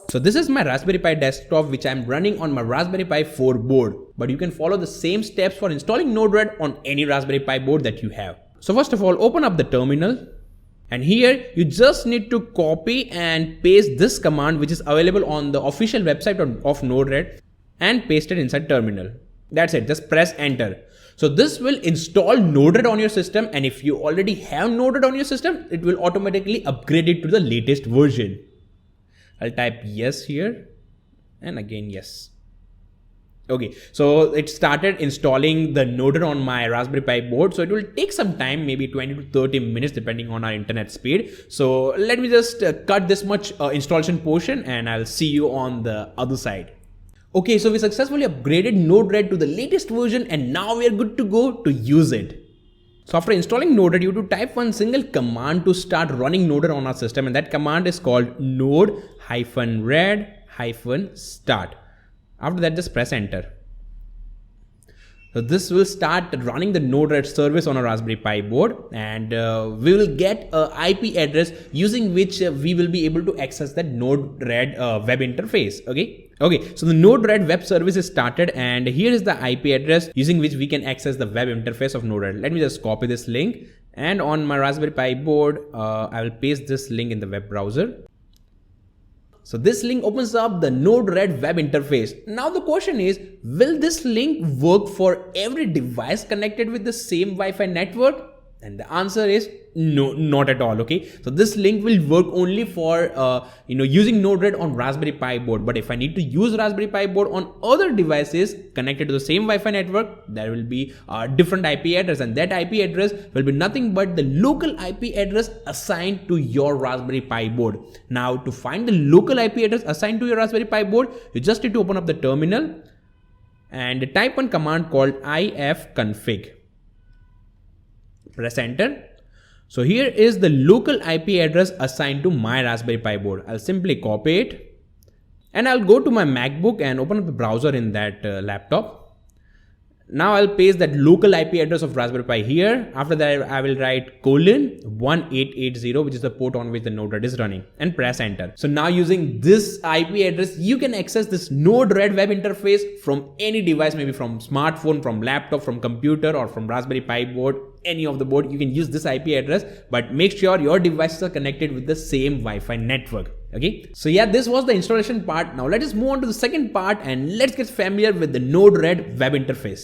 So this is my Raspberry Pi desktop which I'm running on my Raspberry Pi 4 board. But you can follow the same steps for installing NodeRED on any Raspberry Pi board that you have. So first of all, open up the terminal. And here you just need to copy and paste this command which is available on the official website of NodeRED and paste it inside terminal. That's it, just press enter. So this will install NodeRED on your system, and if you already have NodeRED on your system, it will automatically upgrade it to the latest version. I'll type yes here and again yes. Okay, so it started installing the NodeRED on my Raspberry Pi board. So it will take some time, maybe 20 to 30 minutes depending on our internet speed. So let me just cut this much installation portion and I'll see you on the other side. Okay, so we successfully upgraded NodeRED to the latest version and now we are good to go to use it. So after installing NodeRED, you have to type one single command to start running NodeRED on our system, and that command is called node-red-start. After that, just press enter. So this will start running the NodeRED service on a Raspberry Pi board, and we will get an IP address using which we will be able to access that NodeRED web interface. Okay, so the NodeRED web service is started, and here is the IP address using which we can access the web interface of NodeRED. Let me just copy this link, and on my Raspberry Pi board, I will paste this link in the web browser. So this link opens up the NodeRED web interface. Now the question is, will this link work for every device connected with the same Wi-Fi network? And the answer is no, not at all. Okay, so this link will work only for using NodeRED on Raspberry Pi board. But if I need to use Raspberry Pi board on other devices connected to the same Wi-Fi network, there will be a different IP address, and that IP address will be nothing but the local IP address assigned to your Raspberry Pi board. Now to find the local IP address assigned to your Raspberry Pi board, you just need to open up the terminal and type one command called ifconfig. Press enter. So here is the local IP address assigned to my Raspberry Pi board. I'll simply copy it and I'll go to my MacBook and open up the browser in that laptop. Now I'll paste that local IP address of Raspberry Pi here. After that, I will write :1880, which is the port on which the NodeRED is running, and press enter. So now using this IP address, you can access this NodeRED web interface from any device, maybe from smartphone, from laptop, from computer, or from Raspberry Pi board, any of the board. You can use this IP address, but make sure your devices are connected with the same Wi-Fi network. Okay, so yeah, this was the installation part. Now let us move on to the second part and let's get familiar with the NodeRED web interface.